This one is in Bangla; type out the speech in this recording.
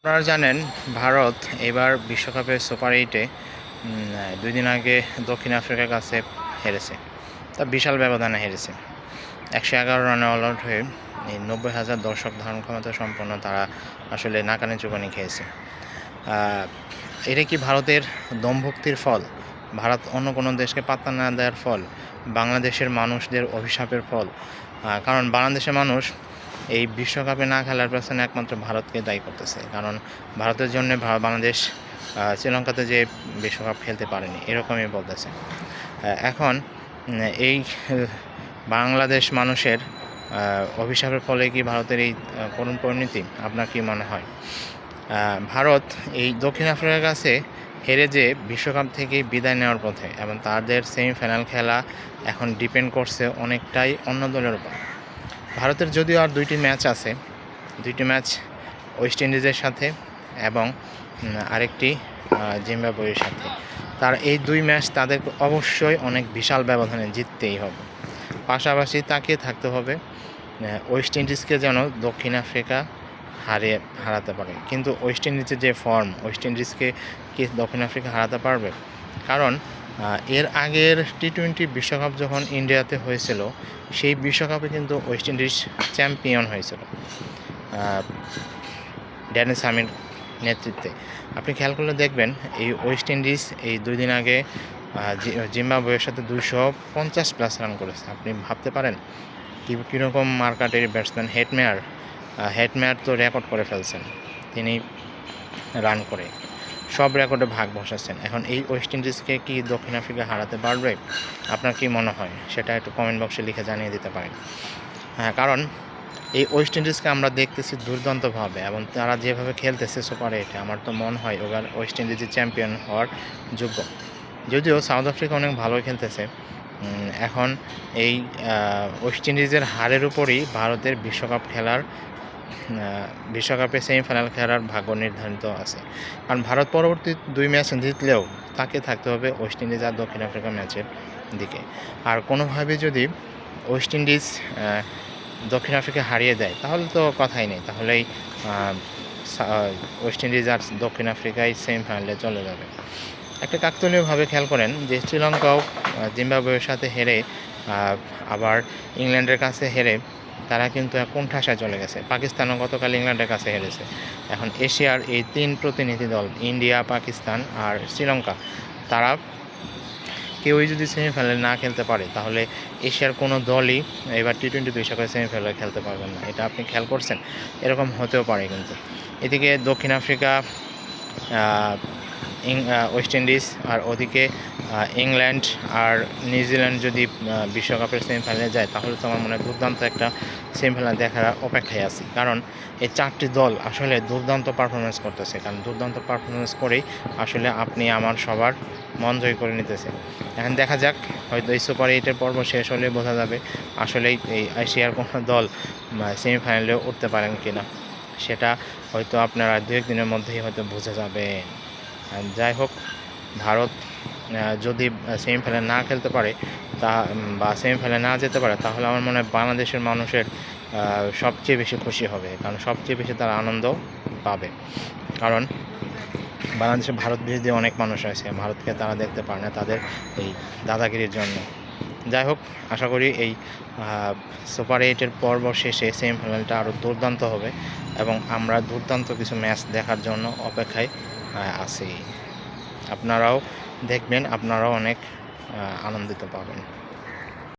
আপনারা জানেন ভারত এবার বিশ্বকাপের সুপার এইটে 2 দিন আগে দক্ষিণ আফ্রিকার কাছে হেরেছে। তা বিশাল ব্যবধানে হেরেছে। 111 রানে অল আউট হয়ে এই 90,000 দর্শক ধারণ ক্ষমতা সম্পন্ন তারা আসলে নাকানি চুবানি খেয়েছে। এটা কি ভারতের দমভক্তির ফল? ভারত অন্য কোনো দেশকে পাত্তা না দেওয়ার ফল? বাংলাদেশের মানুষদের অভিশাপের ফল? কারণ বাংলাদেশের মানুষ এই বিশ্বকাপে না খেলার পেছনে একমাত্র ভারতকে দায়ী করতেছে। কারণ ভারতের জন্য বাংলাদেশ শ্রীলঙ্কাতে যে বিশ্বকাপ খেলতে পারেনি এরকমই বলতেছে। এখন এই বাংলাদেশ মানুষের অভিশাপের ফলে কি ভারতের এই করুণ পরিণতি? আপনার কি মনে হয়? ভারত এই দক্ষিণ আফ্রিকার কাছে হেরে যে বিশ্বকাপ থেকে বিদায় নেওয়ার পথে, এবং তাদের সেমিফাইনাল খেলা এখন ডিপেন্ড করছে অনেকটাই অন্য দলের উপর। ভারতের যদিও আর 2টি ম্যাচ আছে, 2টি ম্যাচ ওয়েস্ট ইন্ডিজের সাথে এবং আরেকটি জিম্বাবুয়ের সাথে। তার এই 2 ম্যাচ তাদের অবশ্যই অনেক বিশাল ব্যবধানে জিততেই হবে। পাশাপাশি তাকিয়ে থাকতে হবে ওয়েস্ট ইন্ডিজকে যেন দক্ষিণ আফ্রিকা হারাতে পারে। কিন্তু ওয়েস্ট ইন্ডিজের যে ফর্ম, ওয়েস্ট ইন্ডিজকে কি দক্ষিণ আফ্রিকা হারাতে পারবে? কারণ এর আগের টি-20 বিশ্বকাপ যখন ইন্ডিয়াতে হয়েছিল, সেই বিশ্বকাপে কিন্তু ওয়েস্ট ইন্ডিজ চ্যাম্পিয়ন হয়েছিল ড্যানি সামির নেতৃত্বে। আপনি খেয়াল করলে দেখবেন এই ওয়েস্ট ইন্ডিজ এই 2 দিন আগে জিম্বাবুয়ের সাথে 250+ রান করেছে। আপনি ভাবতে পারেন কীরকম মার্কাটের ব্যাটসম্যান হেটমেয়ার তো রেকর্ড করে ফেলছেন তিনি রান করে, সব রেকর্ডে ভাগ বসাচ্ছেন। এখন এই ওয়েস্ট ইন্ডিজকে কি দক্ষিণ আফ্রিকা হারাতে পারবে? আপনার কি মনে হয় সেটা একটু কমেন্ট বক্সে লিখে জানিয়ে দিতে পারেন। কারণ এই ওয়েস্ট ইন্ডিজকে আমরা দেখতেছি দুর্দান্তভাবে, এবং তারা যেভাবে খেলতেছে সুপার এইটে, আমার তো মনে হয় ওবার ওয়েস্ট ইন্ডিজের চ্যাম্পিয়ন হওয়ার যোগ্য। যদিও সাউথ আফ্রিকা অনেক ভালো খেলতেছে। এখন এই ওয়েস্ট ইন্ডিজের হারের উপরই ভারতের বিশ্বকাপে সেমিফাইনাল খেলার ভাগ্য নির্ধারিত আছে। কারণ ভারত পরবর্তী 2 ম্যাচ জিতলেও তাকে থাকতে হবে ওয়েস্ট ইন্ডিজ আর দক্ষিণ আফ্রিকা ম্যাচের দিকে। আর কোনোভাবে যদি ওয়েস্ট ইন্ডিজ দক্ষিণ আফ্রিকা হারিয়ে দেয় তাহলে তো কথাই নেই, তাহলেই ওয়েস্ট ইন্ডিজ আর দক্ষিণ আফ্রিকায় সেমিফাইনালে চলে যাবে। একটা কাকতালীয়ভাবে খেয়াল করেন যে শ্রীলঙ্কাও জিম্বাবুয়ের সাথে হেরে আবার ইংল্যান্ডের কাছে হেরে তারা কিন্তু কোণঠাসায় চলে গেছে। পাকিস্তানও গতকাল ইংল্যান্ডের কাছে হেরেছে। এখন এশিয়ার এই 3 প্রতিনিধি দল ইন্ডিয়া, পাকিস্তান আর শ্রীলঙ্কা, তারা কেউই যদি সেমিফাইনালে না খেলতে পারে তাহলে এশিয়ার কোনো দলই এবার টি-20 বিশ্বকাপে সেমিফাইনালে খেলতে পারবেন না। এটা আপনি খেয়াল করছেন? এরকম হতেও পারে কিন্তু। এদিকে দক্ষিণ আফ্রিকা, ওয়েস্ট ইন্ডিজ, আর ওদিকে ইংল্যান্ড আর নিউজিল্যান্ড যদি বিশ্বকাপের সেমিফাইনালে যায় তাহলে তো আমার মনে হয় দুর্দান্ত একটা সেমিফাইনাল দেখার অপেক্ষায় আছি। কারণ এই 4টি দল আসলে দুর্দান্ত পারফরমেন্স করতেছে। কারণ দুর্দান্ত পারফরমেন্স করেই আসলে আপনি আমার সবার মন জয় করে নিতেছে। এখন দেখা যাক, হয়তো এই সুপার এইটের পর্ব শেষ হলে বোঝা যাবে আসলেই এই এশিয়ার কোনো দল সেমিফাইনালে উঠতে পারেন কিনা। সেটা হয়তো আপনারা 2-1 দিনের মধ্যেই হয়তো বুঝে যাবে। যাই হোক, ভারত যদি সেমিফাইনালে না খেলতে পারে বা সেমিফাইনালে না যেতে পারে তাহলে আমার মনে হয় বাংলাদেশের মানুষের সবচেয়ে বেশি খুশি হবে। কারণ সবচেয়ে বেশি তারা আনন্দ পাবে। কারণ বাংলাদেশে ভারত বিরোধী অনেক মানুষ আছে, ভারতকে তারা দেখতে পারে না তাদের এই দাদাগিরির জন্য। যাই হোক, আশা করি এই সুপার এইটের পর্ব শেষে সেমিফাইনালটা আরও দুর্দান্ত হবে এবং আমরা দুর্দান্ত কিছু ম্যাচ দেখার জন্য অপেক্ষায় আছি। আপনারাও দেখবেন, আপনারাও অনেক আনন্দিত পাবেন।